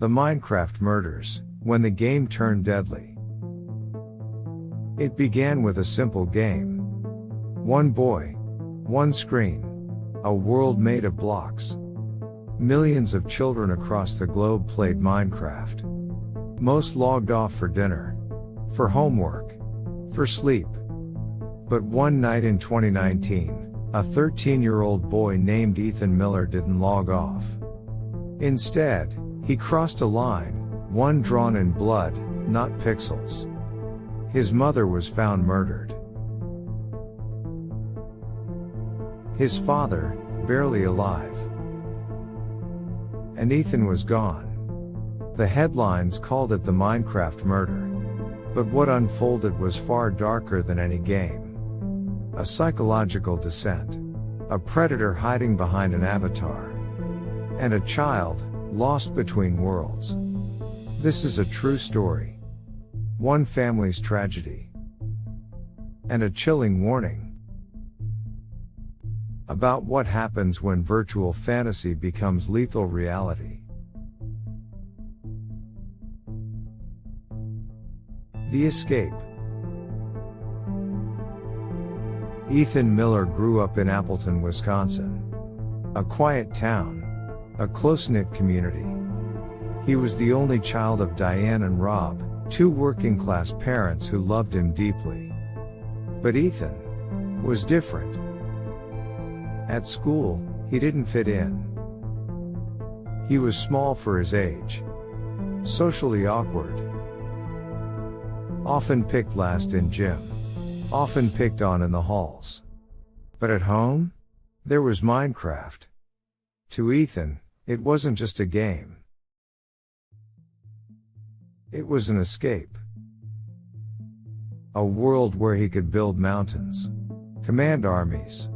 The Minecraft Murders, when the game turned deadly. It began with a simple game. One boy, one screen. A world made of blocks. Millions of children across the globe played Minecraft. Most logged off for dinner, for homework, for sleep. But one night in 2019, a 13-year-old boy named Ethan Miller didn't log off. Instead, he crossed a line, one drawn in blood, not pixels. His mother was found murdered. His father, barely alive. And Ethan was gone. The headlines called it the Minecraft murder. But what unfolded was far darker than any game. A psychological descent. A predator hiding behind an avatar. And a child, lost between worlds. This is a true story. One family's tragedy. And a chilling warning. About what happens when virtual fantasy becomes lethal reality. The escape. Ethan Miller grew up in Appleton, Wisconsin. A quiet town. A close-knit community. He was the only child of Diane and Rob, two working-class parents who loved him deeply. But Ethan was different. At school, he didn't fit in. He was small for his age. Socially awkward. Often picked last in gym. Often picked on in the halls. But at home? There was Minecraft. To Ethan, it wasn't just a game. It was an escape. A world where he could build mountains. Command armies.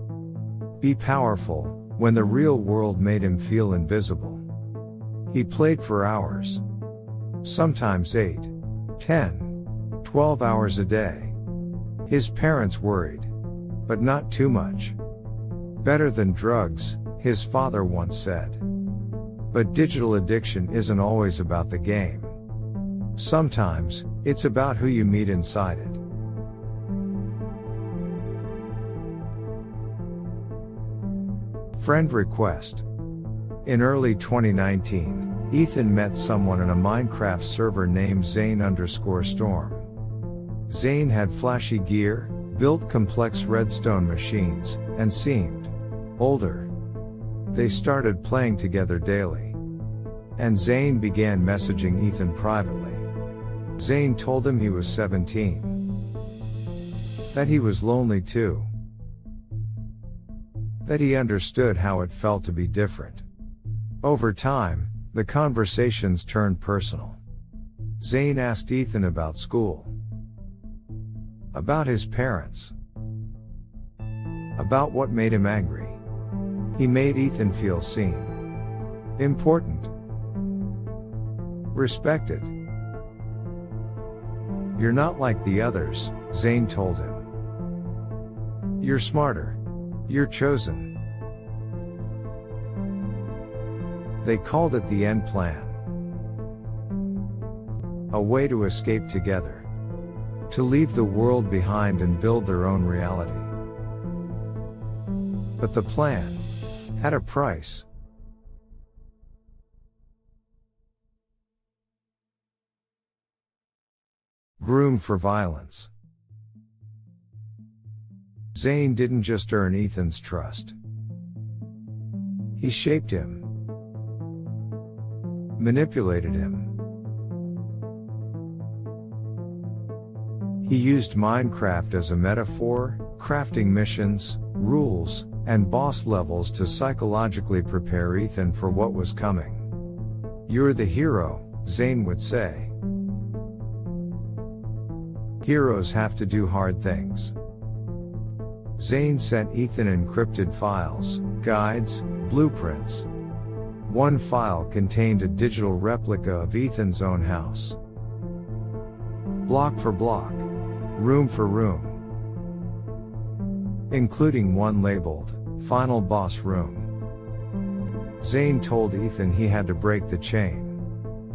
Be powerful, when the real world made him feel invisible. He played for hours. Sometimes 8, 10, 12 hours a day. His parents worried. But not too much. Better than drugs, his father once said. But digital addiction isn't always about the game. Sometimes, it's about who you meet inside it. Friend request. In early 2019, Ethan met someone in a Minecraft server named Zane_Storm. Zane had flashy gear, built complex redstone machines, and seemed older. They started playing together daily. And Zane began messaging Ethan privately. Zane told him he was 17. That he was lonely too. That he understood how it felt to be different. Over time, the conversations turned personal. Zane asked Ethan about school. About his parents. About what made him angry. He made Ethan feel seen. Important. Respected. You're not like the others, Zane told him. You're smarter. You're chosen. They called it the end plan. A way to escape together. To leave the world behind and build their own reality. But the plan had a price. Groomed for violence. Zane didn't just earn Ethan's trust. He shaped him. Manipulated him. He used Minecraft as a metaphor, crafting missions, rules, and boss levels to psychologically prepare Ethan for what was coming. You're the hero, Zane would say. Heroes have to do hard things. Zane sent Ethan encrypted files, guides, blueprints. One file contained a digital replica of Ethan's own house. Block for block. Room for room. Including one labeled, Final Boss Room. Zane told Ethan he had to break the chain.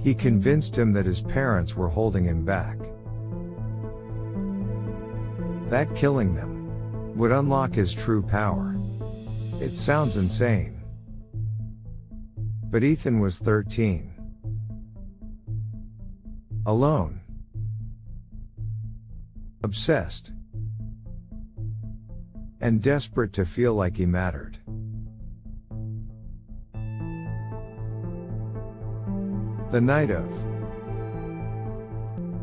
He convinced him that his parents were holding him back. That killing them would unlock his true power. It sounds insane. But Ethan was 13. Alone. Obsessed. And desperate to feel like he mattered. The night of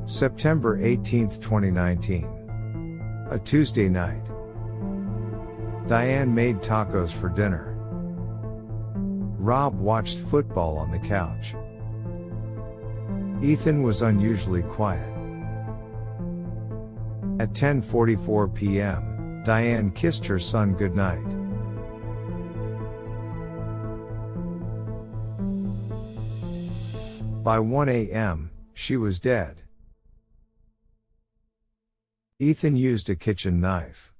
September 18, 2019. A Tuesday night. Diane made tacos for dinner. Rob watched football on the couch. Ethan was unusually quiet. At 10:44 p.m., Diane kissed her son goodnight. By 1 a.m., she was dead. Ethan used a kitchen knife.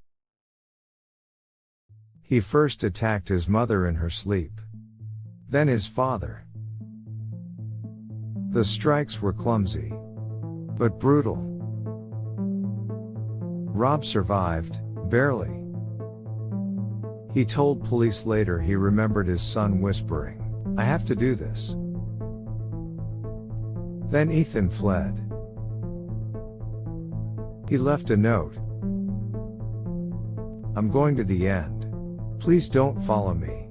He first attacked his mother in her sleep. Then his father. The strikes were clumsy, but brutal. Rob survived, barely. He told police later he remembered his son whispering, "I have to do this." Then Ethan fled. He left a note. "I'm going to the end. Please don't follow me."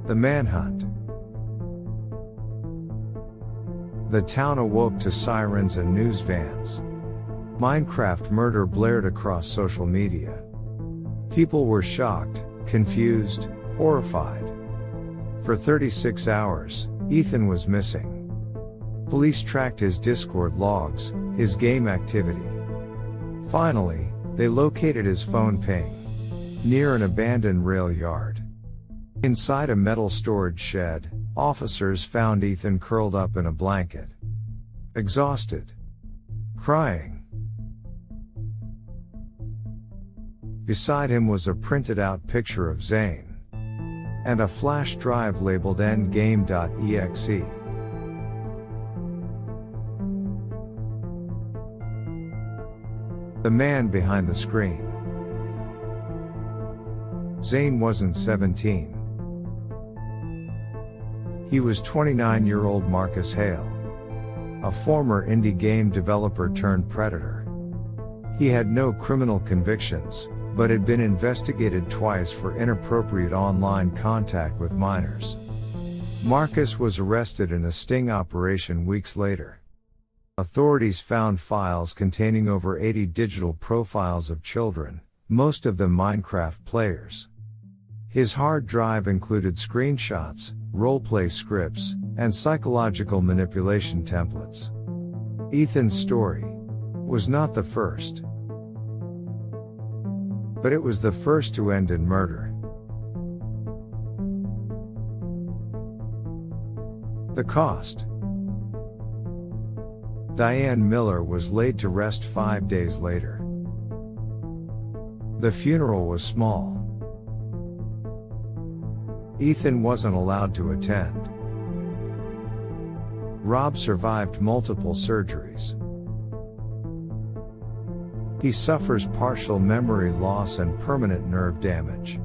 The Manhunt. The town awoke to sirens and news vans. Minecraft murder blared across social media. People were shocked, confused, horrified. For 36 hours, Ethan was missing. Police tracked his Discord logs, his game activity. Finally, they located his phone ping near an abandoned rail yard. Inside a metal storage shed, officers found Ethan curled up in a blanket. Exhausted. Crying. Beside him was a printed out picture of Zane. And a flash drive labeled endgame.exe. The man behind the screen. Zane wasn't 17. He was 29-year-old Marcus Hale. A former indie game developer turned predator. He had no criminal convictions, but had been investigated twice for inappropriate online contact with minors. Marcus was arrested in a sting operation weeks later. Authorities found files containing over 80 digital profiles of children, most of them Minecraft players. His hard drive included screenshots, roleplay scripts, and psychological manipulation templates. Ethan's story was not the first. But it was the first to end in murder. The cost. Diane Miller was laid to rest 5 days later. The funeral was small. Ethan wasn't allowed to attend. Rob survived multiple surgeries. He suffers partial memory loss and permanent nerve damage.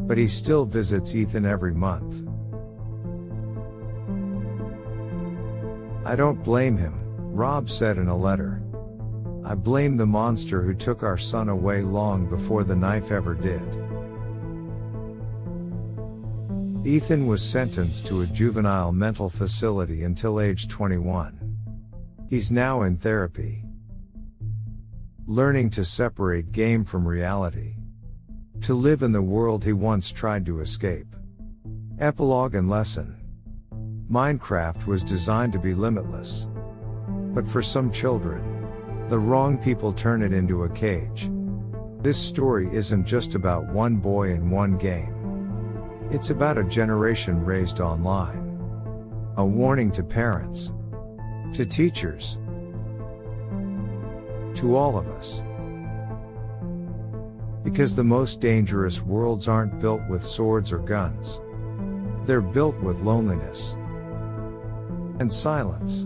But he still visits Ethan every month. "I don't blame him," Rob said in a letter. "I blame the monster who took our son away long before the knife ever did." Ethan was sentenced to a juvenile mental facility until age 21. He's now in therapy. Learning to separate game from reality. To live in the world he once tried to escape. Epilogue and Lesson. Minecraft was designed to be limitless. But for some children, the wrong people turn it into a cage. This story isn't just about one boy and one game. It's about a generation raised online. A warning to parents. To teachers. To all of us. Because the most dangerous worlds aren't built with swords or guns. They're built with loneliness and silence.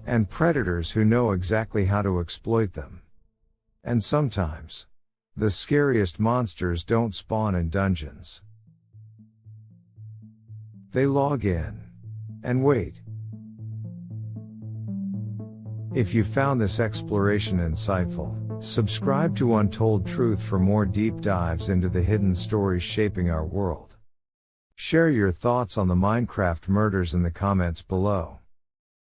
And predators who know exactly how to exploit them. And sometimes, the scariest monsters don't spawn in dungeons. They log in and wait. If you found this exploration insightful, subscribe to Untold Truth for more deep dives into the hidden stories shaping our world. Share your thoughts on the Minecraft murders in the comments below.